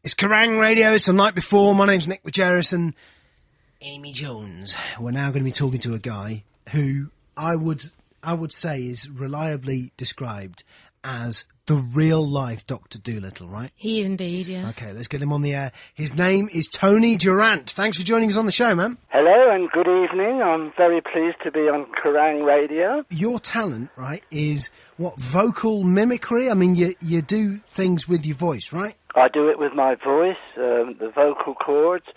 It's Kerrang Radio. It's the night before. My name's Nick Majerus and Amy Jones. We're now going to be talking to a guy who I would say is reliably described as the real-life Dr. Dolittle, right? He is indeed, yes. Okay, let's get him on the air. His name is Tony Durant. Thanks for joining us on the show, man. Hello and good evening. I'm very pleased to be on Kerrang Radio. Your talent, right, is what, vocal mimicry? I mean, you do things with your voice, right? I do it with my voice, the vocal cords,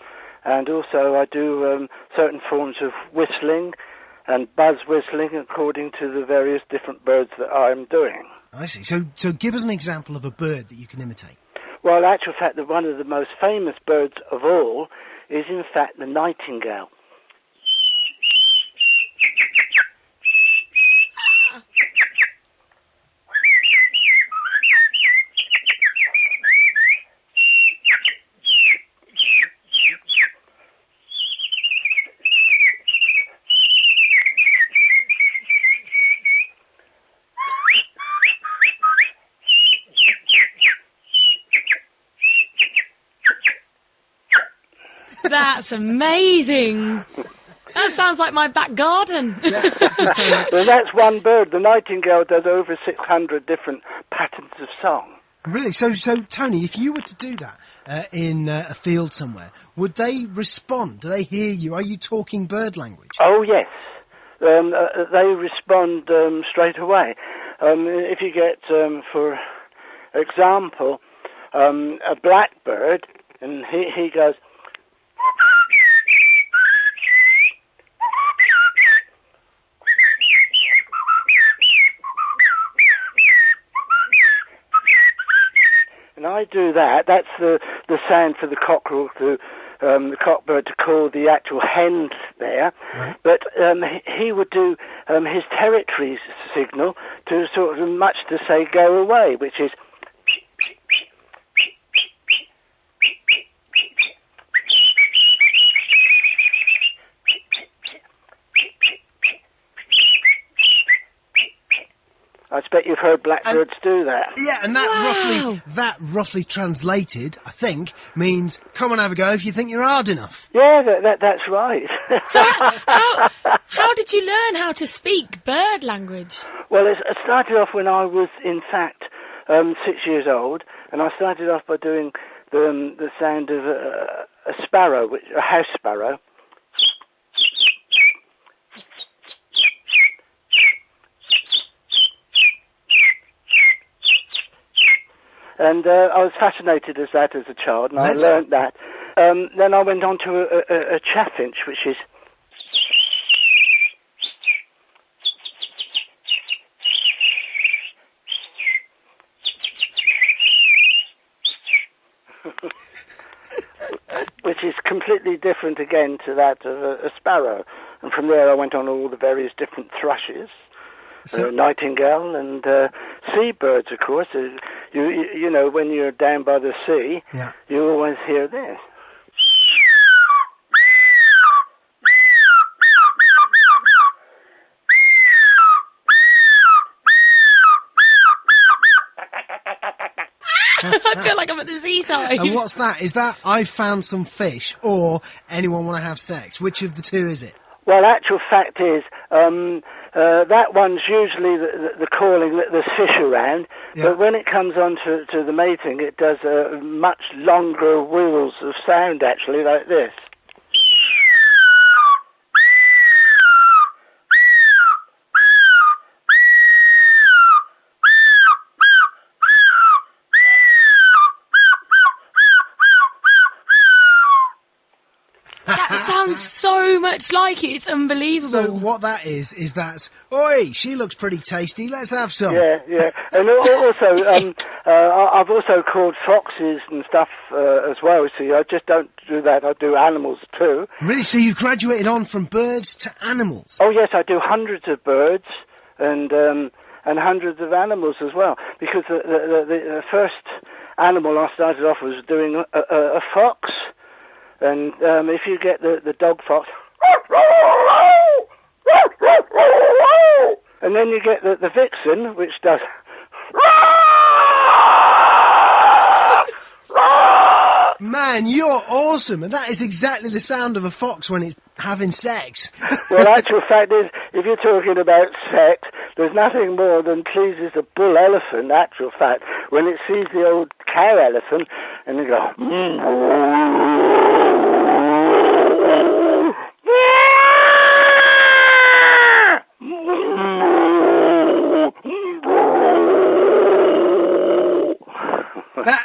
and also I do certain forms of whistling and buzz whistling according to the various different birds that I'm doing. I see. So give us an example of a bird that you can imitate. Well, in actual fact, that one of the most famous birds of all is, in fact, the nightingale. That's amazing. That sounds like my back garden. Well, that's one bird. The nightingale does over 600 different patterns of song. Really? So Tony, if you were to do that in a field somewhere, would they respond? Do they hear you? Are you talking bird language? Oh, yes. They respond straight away. If you get, for example, a blackbird, and he goes... And I do that. That's the sound for the cockerel to the cockbird to call the actual hen there. Right. But he would do his territory signal to sort of much to say go away, which is. I expect you've heard blackbirds do that. Yeah, and that roughly translated, I think, means come and have a go if you think you're hard enough. Yeah, that's right. So how did you learn how to speak bird language? Well, it started off when I was, in fact, 6 years old, and I started off by doing the sound of a sparrow, a house sparrow. And I was fascinated as that as a child, and I learnt that. Then I went on to a chaffinch, which is... which is completely different again to that of a sparrow. And from there I went on all the various different thrushes. Nightingale and seabirds, of course. You know, when you're down by the sea, yeah, you always hear this. I feel like I'm at the seaside. And what's that? Is that I've found some fish or anyone want to have sex? Which of the two is it? Well, actual fact is, that one's usually the calling that there's fish around, yeah. But when it comes on to the mating, it does much longer wheels of sound, actually, like this. Sounds so much like it. It's unbelievable. So what that is that, oi, she looks pretty tasty, let's have some. Yeah. And also, I've also called foxes and stuff as well. See, I just don't do that. I do animals too. Really? So you've graduated on from birds to animals? Oh, yes, I do hundreds of birds and hundreds of animals as well. Because the first animal I started off was doing a fox. And if you get the dog fox, and then you get the vixen, which does... Man, you're awesome, and that is exactly the sound of a fox when it's having sex. Well, actual fact is, if you're talking about sex, there's nothing more than pleases a bull elephant, actual fact, when it sees the old cow elephant, and it goes...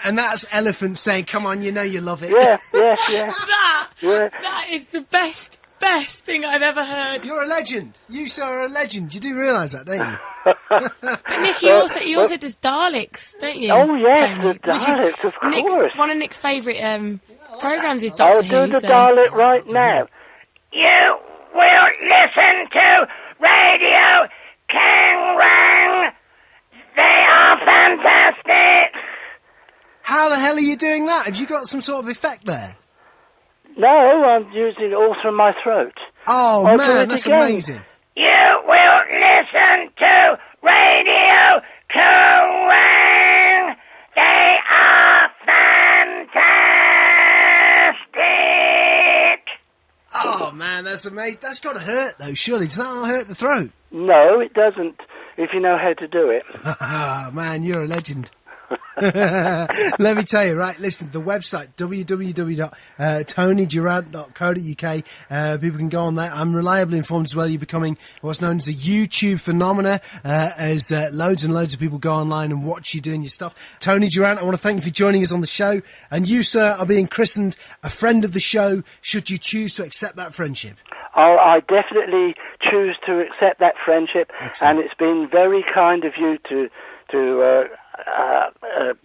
And that's elephants saying, come on, you know you love it. Yeah. That is the best thing I've ever heard. You're a legend. You, sir, are a legend. You do realise that, don't you? But Nick, he also does Daleks, don't you? Oh, yes, Tony? the Daleks, of course. One of Nick's favourite programmes is Doctor Who. I'll do the Dalek right now. You will listen to Radio Kerrang. They are fantastic. How the hell are you doing that? Have you got some sort of effect there? No, I'm using it all through my throat. Oh, I'll man, that's amazing. You will listen to Radio Kerrang. They are fantastic. Oh, man, that's amazing. That's got to hurt, though, surely. Does that not hurt the throat? No, it doesn't, if you know how to do it. Man, you're a legend. Let me tell you, right, listen, the website, www.tonydurant.co.uk, people can go on there. I'm reliably informed as well you're becoming what's known as a YouTube phenomena, as loads and loads of people go online and watch you doing your stuff. Tony Durant, I want to thank you for joining us on the show, and you, sir, are being christened a friend of the show, should you choose to accept that friendship. I definitely choose to accept that friendship. Excellent. And it's been very kind of you to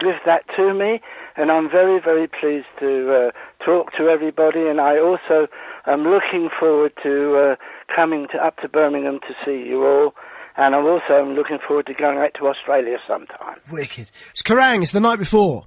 give that to me, and I'm very, very pleased to talk to everybody, and I also am looking forward to coming up to Birmingham to see you all, and I'm looking forward to going out to Australia sometime. Wicked. It's Kerrang, it's the night before.